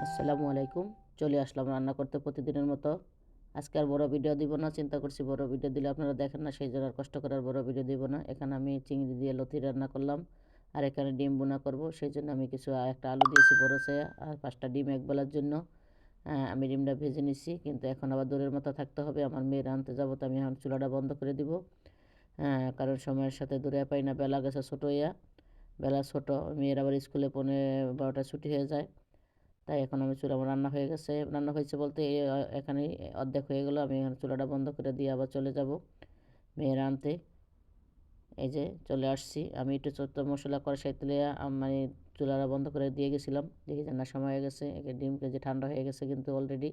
আসসালামু আলাইকুম। চলে আসলাম রান্না করতে প্রতিদিনের মতো। আজকে আর বড় ভিডিও দিব না। চিন্তা করছি বড় ভিডিও দিলে আপনারা দেখেন না, সেই জন্য আর কষ্ট করে আর বড় ভিডিও দিব না। এখানে আমি চিংড়ি দিয়ে লতি রান্না করলাম। আর এখানে ডিম ভুনা করব। সেইজন্য আমি কিছু একটা আলু দিয়েছি বড় চাইয়া আর ৫ টা ডিম একবেলার জন্য। আমি ডিমটা ভেজে নিচ্ছি। কিন্তু এখন আবার দূরের মতো থাকতে হবে। আমার মেয়ের আনতে যাব, তো আমি এখন চুলাটা বন্ধ করে দিব। কারণ সময়ের সাথে দূরে পাই না, বেলা গেছে ছোট হইয়া। বেলা ছোট, মেয়ের আবার স্কুলে ১৫-১২টায় ছুটি হয়ে যায়। তাই এখন আমি আমার রান্না হয়ে গেছে। রান্না হয়েছে বলতে এখানেই অর্ধেক হয়ে গেল। আমি এখন চুলাটা বন্ধ করে দিয়ে আবার চলে যাব মেয়ের আনতে। এই যে চলে আসছি। আমি একটু ছোট্ট মশলা কষাই তুলে মানে চুলাটা বন্ধ করে দিয়ে গেছিলাম। দেখি রান্নার সময় হয়ে গেছে। ডিমটা যে ঠান্ডা হয়ে গেছে কিন্তু অলরেডি।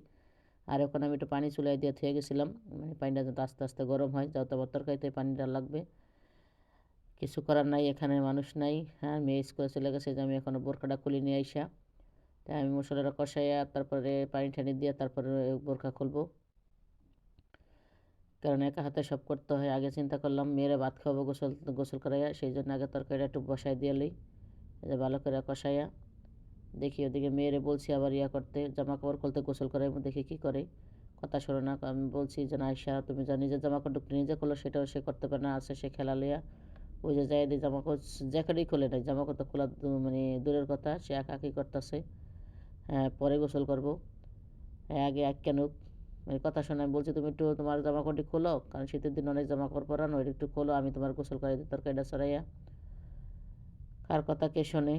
আর ওখানে আমি একটু পানি চুলায় দিয়ে থুয়ে গেছিলাম, মানে পানিটা যাতে আস্তে আস্তে গরম হয়, যত আবার তরকারিতে পানিটা লাগবে। কিছু করার নাই, এখানে মানুষ নাই। মেয়ে স্কুলে চলে গেছে, যে আমি এখনও বোরখাটা খুলে নিয়ে আইসা। তাই আমি মশলাটা কষাইয়া তারপরে পানি ঠানি দিয়ে তারপরে বোরখা খুলবো, কারণ একা হাতে সব করতে হয়। আগে চিন্তা করলাম মেয়েরা ভাত খাবো গোসল গোসল করাইয়া, সেই জন্য আগে তরকারিটা একটু বসাই দিয়ে লই। ভালো করে কষাইয়া দেখি, ওদিকে মেয়েরে বলছি আবার করতে, জামা কাপড় খুলতে, গোসল করাইবো, দেখি কী করে। কথা শোনো না, আমি বলছি যে না আয়সা তুমি যা নিজের জামা কাপড় নিজে খোলো, সেটাও সে করতে পারে না, আছে সে খেলা লইয়া। ওই যে যাই দিয়ে জামা কাপড় জ্যাকেটই খোলে নাই, জামা কাপড় খোলা মানে দূরের কথা, সে একাকী করতেছে। পরে গোসল করবো। আগে কেন মানে কথা শোনা, আমি বলছি তুমি একটু তোমার জামা কাপড়টি খোলো, কারণ শীতের দিন অনেক জামা কাপড় পরানো, এটা একটু খোলো, আমি তোমার গোসল করে দিই তরকারিটা সরাইয়া। কার কথা কে শোনে।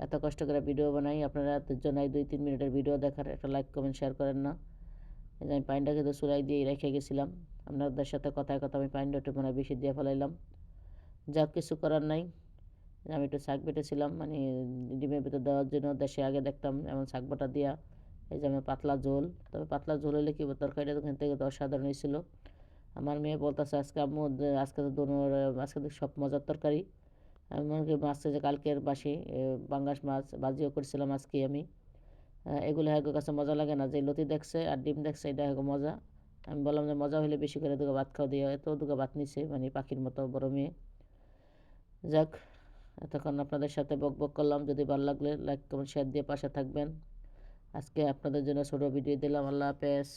এত কষ্ট করে ভিডিও বানাই, আপনারা জন্য ২-৩ মিনিটের ভিডিও দেখার একটা লাইক কমেন্ট শেয়ার করেন না। এই যে আমি পানিটা কিন্তু চুলাই দিয়ে রেখে গেছিলাম, আপনাদের সাথে কথায় কথা আমি পানিটা একটু মনে বেশি দিয়ে ফেলাইলাম। যা কিছু করার নাই। আমি একটু শাক বেটেছিলাম, মানে ডিমের ভিতর দেওয়ার জন্য। দেশে আগে দেখতাম এমন শাক বাটা দিয়া। এই যে আমার পাতলা ঝোল, তবে পাতলা ঝোল হলে কি তরকারিটা ওখান থেকে অসাধারণ হয়েছিল। আমার মেয়ে বলতেছে আজকে আম্মু, আজকে তো দোনোর, আজকে তো সব মজার তরকারি। আমি মনে করি মাছ যে কালকের বাসি পাঙ্গাস মাছ ভাজিও করছিলাম আজকে আমি। এগুলো হ্যাঁ কাছে মজা লাগে না, যে লতি দেখছে আর ডিম দেখছে এটা হ্যাঁ মজা। আমি বললাম যে মজা হলে বেশি করে দুটো ভাত খাওয়া দিয়ে, এত দুটো ভাত নিছে, মানে পাখির মতো বড় মেয়ে। যাক, এতক্ষণ আপনাদের সাথে বক বক করলাম। যদি ভালো লাগলে লাইক কমেন্ট শেয়ার দিয়ে পাশে থাকবেন। আজকে আপনাদের জন্য ছোটো ভিডিও দিলাম। আল্লাহ হাফেজ।